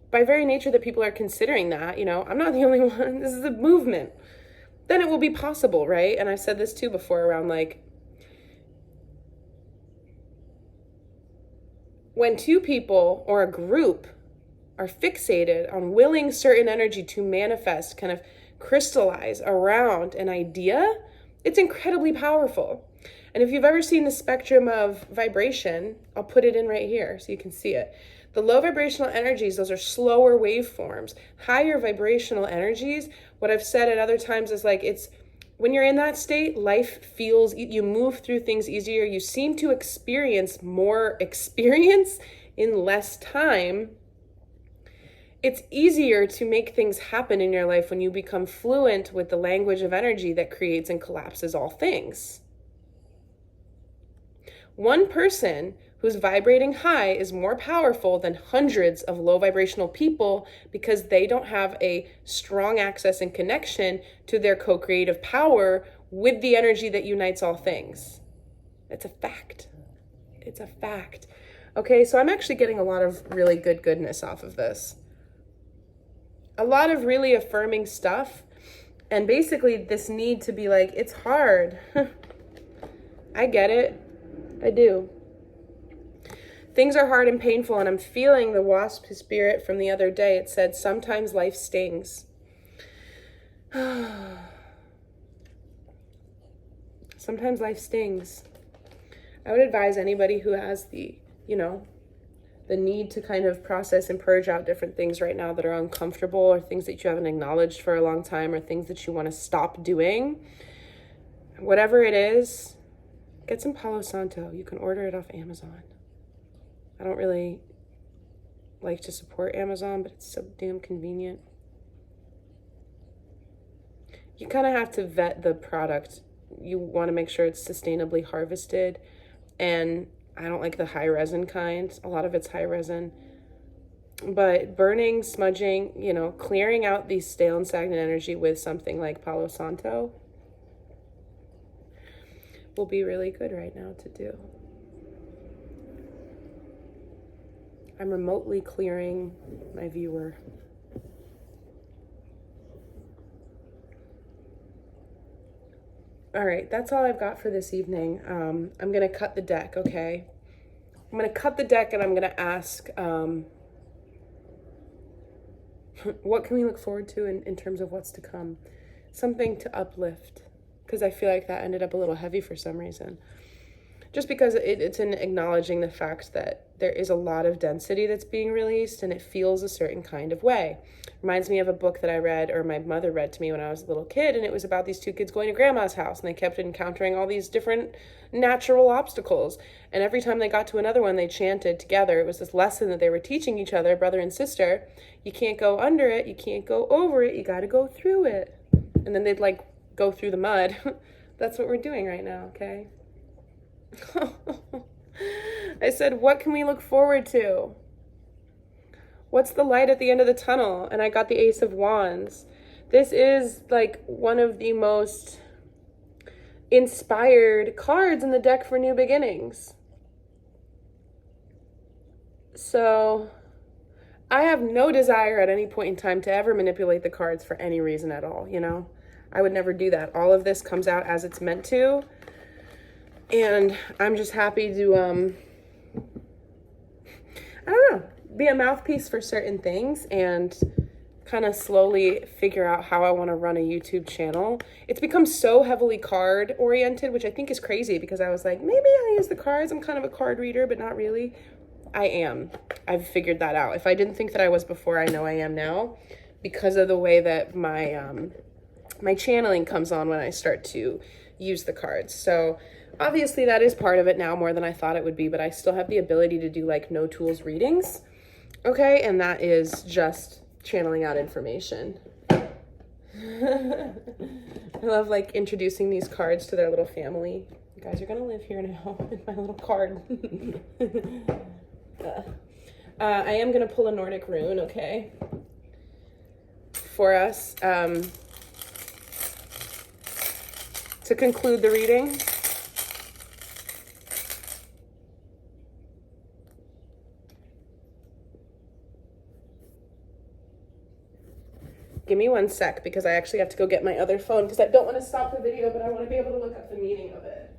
S1: by very nature that people are considering that, I'm not the only one, this is a movement, then it will be possible, right? And I've said this too before around like, when two people or a group are fixated on willing certain energy to manifest, kind of crystallize around an idea, it's incredibly powerful. And if you've ever seen the spectrum of vibration, I'll put it in right here so you can see it. The low vibrational energies, those are slower waveforms. Higher vibrational energies, what I've said at other times is like, it's when you're in that state, life feels, you move through things easier. You seem to experience more experience in less time. It's easier to make things happen in your life when you become fluent with the language of energy that creates and collapses all things. One person who's vibrating high is more powerful than hundreds of low vibrational people because they don't have a strong access and connection to their co-creative power with the energy that unites all things. It's a fact. It's a fact. Okay, so I'm actually getting a lot of really good goodness off of this. A lot of really affirming stuff. And basically this need to be like, it's hard. I get it. I do. Things are hard and painful, and I'm feeling the wasp spirit from the other day. It said, sometimes life stings. Sometimes life stings. I would advise anybody who has the need to kind of process and purge out different things right now that are uncomfortable, or things that you haven't acknowledged for a long time, or things that you want to stop doing. Whatever it is, get some Palo Santo. You can order it off Amazon. I don't really like to support Amazon, but it's so damn convenient. You kind of have to vet the product. You want to make sure it's sustainably harvested. And I don't like the high resin kind. A lot of it's high resin. But burning, smudging, clearing out the stale and stagnant energy with something like Palo Santo will be really good right now to do. I'm remotely clearing my viewer. All right, that's all I've got for this evening. I'm going to cut the deck, okay? I'm going to cut the deck and I'm going to ask, what can we look forward to in terms of what's to come? Something to uplift, because I feel like that ended up a little heavy for some reason. Just because it's in acknowledging the fact that there is a lot of density that's being released and it feels a certain kind of way. Reminds me of a book that I read, or my mother read to me when I was a little kid, and it was about these two kids going to grandma's house, and they kept encountering all these different natural obstacles. And every time they got to another one, they chanted together. It was this lesson that they were teaching each other, brother and sister. You can't go under it, you can't go over it, you got to go through it. And then they'd go through the mud. That's what we're doing right now, okay? I said, what can we look forward to? What's the light at the end of the tunnel? And I got the Ace of Wands. This is one of the most inspired cards in the deck for new beginnings. So I have no desire at any point in time to ever manipulate the cards for any reason at all, I would never do that. All of this comes out as it's meant to. And I'm just happy to, be a mouthpiece for certain things and kind of slowly figure out how I want to run a YouTube channel. It's become so heavily card oriented, which I think is crazy, because I was like, maybe I'll use the cards. I'm kind of a card reader, but not really. I am. I've figured that out. If I didn't think that I was before, I know I am now, because of the way that my channeling comes on when I start to use the cards. So obviously that is part of it now, more than I thought it would be, but I still have the ability to do no tools readings. Okay, and that is just channeling out information. I love introducing these cards to their little family. You guys are gonna live here now with my little card. I am gonna pull a Nordic rune, okay, for us to conclude the reading. Give me one sec, because I actually have to go get my other phone, because I don't want to stop the video, but I want to be able to look up the meaning of it.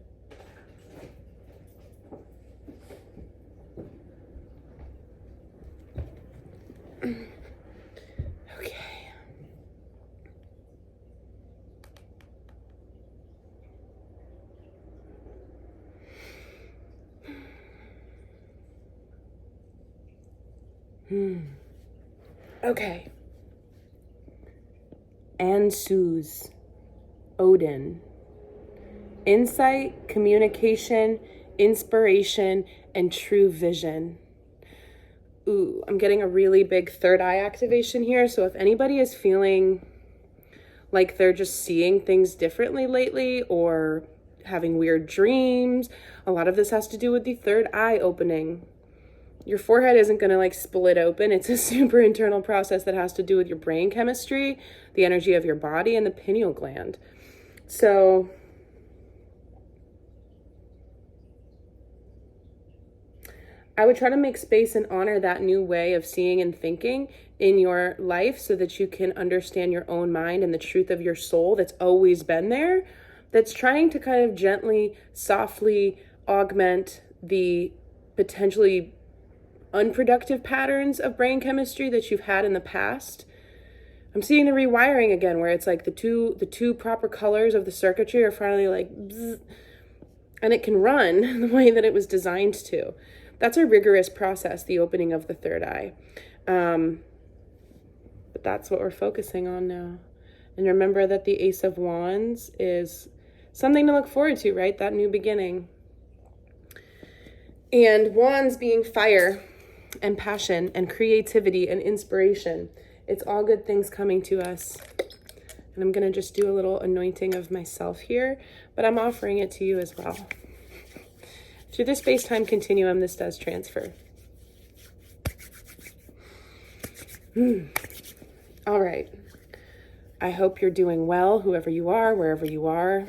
S1: Okay. Ansuz, Odin. Insight, communication, inspiration, and true vision. Ooh, I'm getting a really big third eye activation here. So if anybody is feeling like they're just seeing things differently lately or having weird dreams, a lot of this has to do with the third eye opening. Your forehead isn't going to like split open. It's a super internal process that has to do with your brain chemistry, the energy of your body, and the pineal gland. So I would try to make space and honor that new way of seeing and thinking in your life so that you can understand your own mind and the truth of your soul that's always been there, that's trying to kind of gently, softly augment the potentially unproductive patterns of brain chemistry that you've had in the past. I'm seeing the rewiring again, where it's like the two proper colors of the circuitry are finally like, bzz, and it can run the way that it was designed to. That's a rigorous process, the opening of the third eye. But that's what we're focusing on now. And remember that the Ace of Wands is something to look forward to, right? That new beginning. And wands being fire and passion and creativity and inspiration. It's all good things coming to us. And I'm going to just do a little anointing of myself here, but I'm offering it to you as well. Through the space-time continuum, this does transfer. All right. I hope you're doing well, whoever you are, wherever you are.